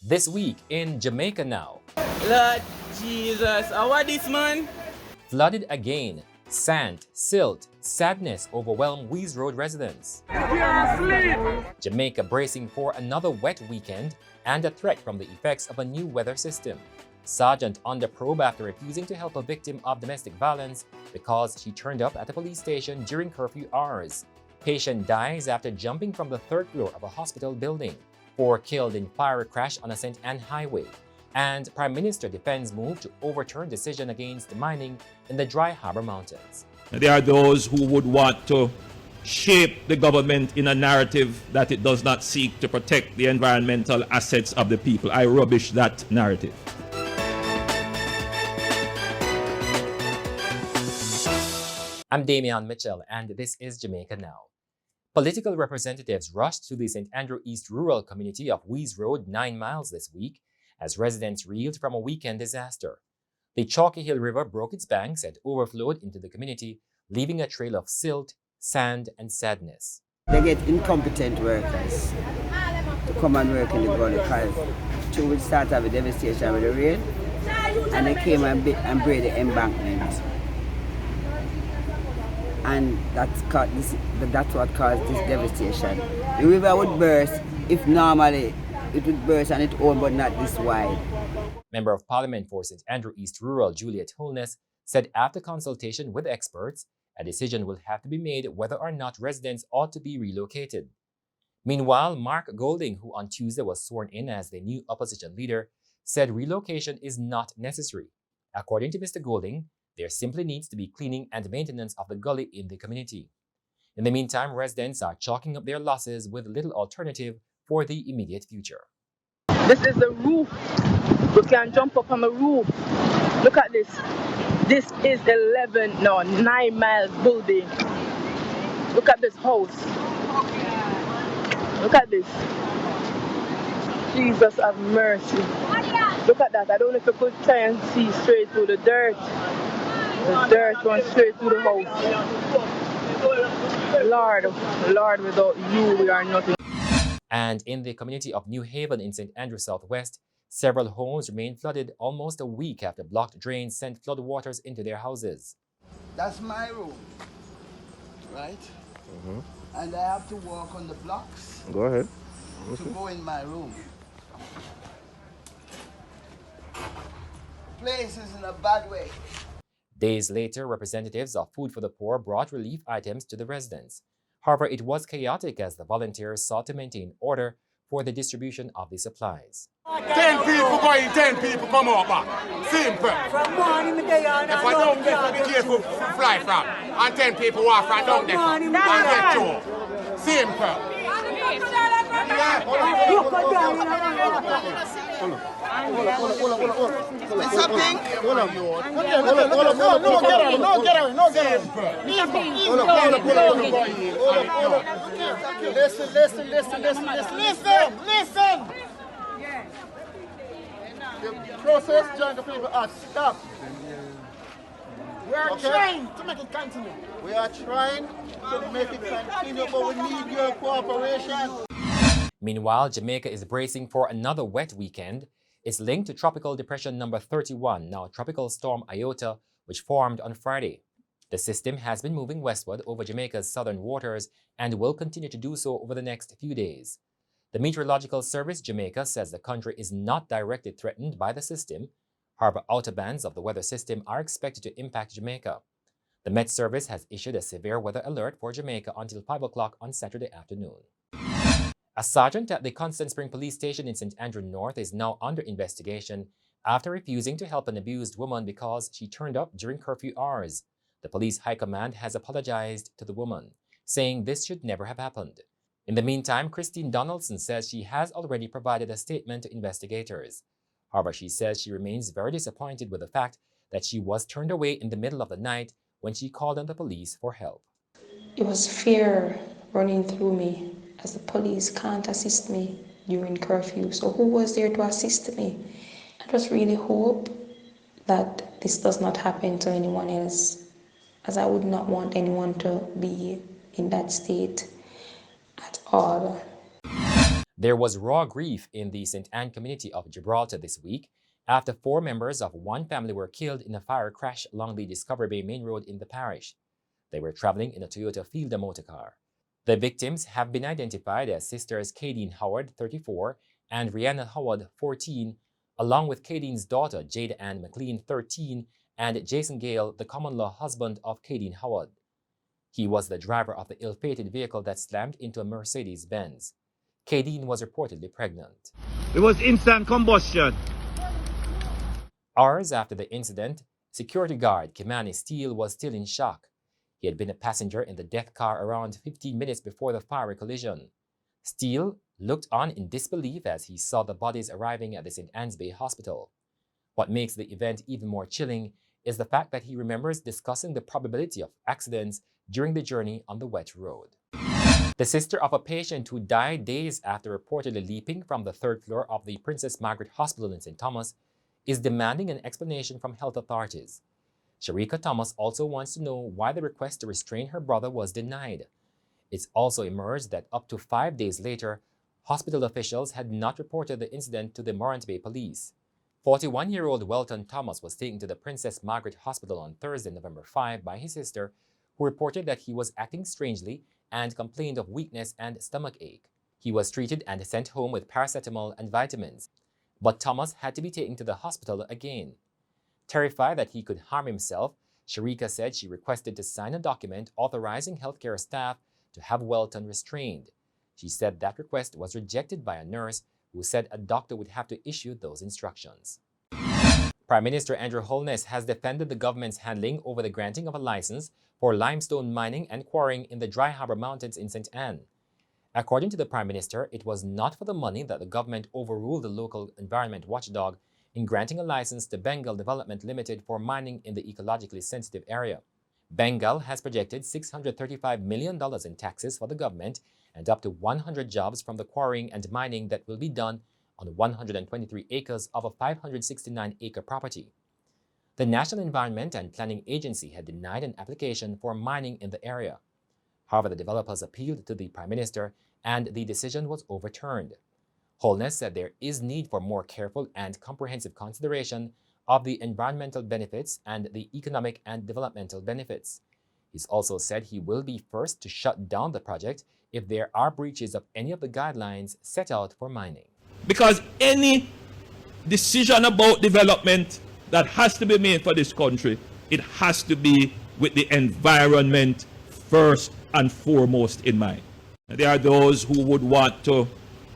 This week in Jamaica Now. Lord Jesus, how are this man? Flooded again. Sand, silt, sadness overwhelm Weise Road residents. Jamaica bracing for another wet weekend and a threat from the effects of a new weather system. Sergeant under probe after refusing to help a victim of domestic violence because she turned up at a police station during curfew hours. Patient dies after jumping from the third floor of a hospital building. 4 killed in fire crash on a St. Anne highway. And Prime Minister defends move to overturn decision against mining in the Dry Harbour Mountains. There are those who would want to shape the government in a narrative that it does not seek to protect the environmental assets of the people. I rubbish that narrative. I'm Damian Mitchell, and this is Jamaica Now. Political representatives rushed to the St. Andrew East rural community of Weise Road 9 miles this week as residents reeled from a weekend disaster. The Chalky Hill River broke its banks and overflowed into the community, leaving a trail of silt, sand, and sadness. They get incompetent workers to come and work in the gully because two would start have a devastation with the rain, and they came and braid the embankment. And that's what caused this devastation. The river would burst if normally it would burst on its own, but not this wide. Member of Parliament for St. Andrew East Rural Juliet Holness said after consultation with experts, a decision will have to be made whether or not residents ought to be relocated. Meanwhile, Mark Golding, who on Tuesday was sworn in as the new opposition leader, said relocation is not necessary. According to Mr. Golding, there simply needs to be cleaning and maintenance of the gully in the community. In the meantime, residents are chalking up their losses with little alternative for the immediate future. This is the roof. We can jump up on the roof. Look at this. This is 9 miles building. Look at this house. Look at this. Jesus have mercy. Look at that. I don't know if you could try and see straight through the dirt. The dirt runs straight through the house. Lord, without you, we are nothing. And in the community of New Haven in St. Andrew Southwest, several homes remain flooded almost a week after blocked drains sent flood waters into their houses. That's my room, right? And I have to walk on the blocks. Go ahead. To go in my room. Place is in a bad way. Days later, representatives of Food for the Poor brought relief items to the residents. However, it was chaotic as the volunteers sought to maintain order for the distribution of the supplies. 10 people going, 10 people come out back. Simple. From morning to day on. If I don't get be careful to fly from. And 10 people walk from down there and get through. Simple. It's a pink. No, get away. Listen. The process join the people are stop. We are trying to make it continue. We are trying to make it continue, but we need your cooperation. Meanwhile, Jamaica is bracing for another wet weekend. It's linked to Tropical Depression number 31, now Tropical Storm Iota, which formed on Friday. The system has been moving westward over Jamaica's southern waters and will continue to do so over the next few days. The Meteorological Service Jamaica says the country is not directly threatened by the system. However, outer bands of the weather system are expected to impact Jamaica. The Met Service has issued a severe weather alert for Jamaica until 5 o'clock on Saturday afternoon. A sergeant at the Constant Spring Police Station in St. Andrew North is now under investigation after refusing to help an abused woman because she turned up during curfew hours. The police high command has apologized to the woman, saying this should never have happened. In the meantime, Christine Donaldson says she has already provided a statement to investigators. However, she says she remains very disappointed with the fact that she was turned away in the middle of the night when she called on the police for help. It was fear running through me as the police can't assist me during curfew. So who was there to assist me? I just really hope that this does not happen to anyone else, as I would not want anyone to be in that state at all. There was raw grief in the St. Ann community of Gibraltar this week after 4 members of one family were killed in a fire crash along the Discovery Bay Main Road in the parish. They were traveling in a Toyota Fielder motorcar. The victims have been identified as sisters Kadeen Howard, 34, and Rihanna Howard, 14, along with Kadeen's daughter, Jada Ann McLean, 13, and Jason Gale, the common-law husband of Kadeen Howard. He was the driver of the ill-fated vehicle that slammed into a Mercedes-Benz. Kadeen was reportedly pregnant. It was instant combustion. Hours after the incident, security guard Kimani Steele was still in shock. He had been a passenger in the death car around 15 minutes before the fiery collision. Steele looked on in disbelief as he saw the bodies arriving at the St. Ann's Bay Hospital. What makes the event even more chilling is the fact that he remembers discussing the probability of accidents during the journey on the wet road. The sister of a patient who died days after reportedly leaping from the 3rd floor of the Princess Margaret Hospital in St. Thomas is demanding an explanation from health authorities. Sharika Thomas also wants to know why the request to restrain her brother was denied. It's also emerged that up to 5 days later, hospital officials had not reported the incident to the Morant Bay Police. 41-year-old Welton Thomas was taken to the Princess Margaret Hospital on Thursday, November 5 by his sister, who reported that he was acting strangely and complained of weakness and stomach ache. He was treated and sent home with paracetamol and vitamins, but Thomas had to be taken to the hospital again. Terrified that he could harm himself, Sharika said she requested to sign a document authorizing healthcare staff to have Welton restrained. She said that request was rejected by a nurse who said a doctor would have to issue those instructions. Prime Minister Andrew Holness has defended the government's handling over the granting of a license for limestone mining and quarrying in the Dry Harbour Mountains in St. Ann. According to the Prime Minister, it was not for the money that the government overruled the local environment watchdog in granting a license to Bengal Development Limited for mining in the ecologically sensitive area. Bengal has projected $635 million in taxes for the government and up to 100 jobs from the quarrying and mining that will be done on 123 acres of a 569-acre property. The National Environment and Planning Agency had denied an application for mining in the area. However, the developers appealed to the Prime Minister and the decision was overturned. Holness said there is need for more careful and comprehensive consideration of the environmental benefits and the economic and developmental benefits. He's also said he will be first to shut down the project if there are breaches of any of the guidelines set out for mining. Because any decision about development that has to be made for this country, it has to be with the environment first and foremost in mind. There are those who would want to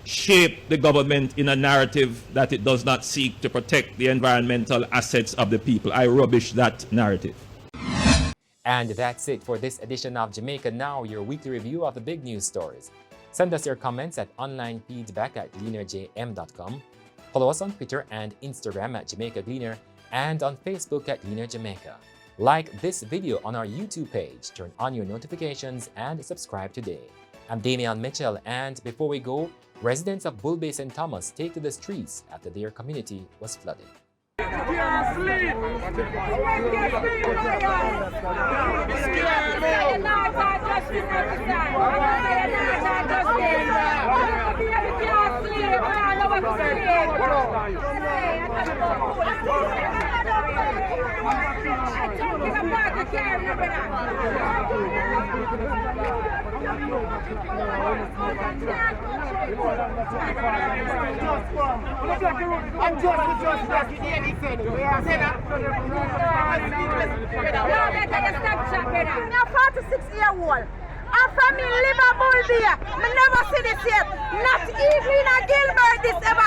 shape the government in a narrative that it does not seek to protect the environmental assets of the people. I rubbish that narrative. And that's it for this edition of Jamaica Now, your weekly review of the big news stories. Send us your comments at onlinefeedback@gleanerjm.com. Follow us on Twitter and Instagram at Jamaica Gleaner and on Facebook at Gleaner Jamaica. Like this video on our YouTube page, turn on your notifications and subscribe today. I'm Damian Mitchell, and before we go, residents of Bull Bay St. Thomas take to the streets after their community was flooded. I'm a 46-year-old. Our family live a Bull Bay. I never see this yet. Not even in a Gilbert this ever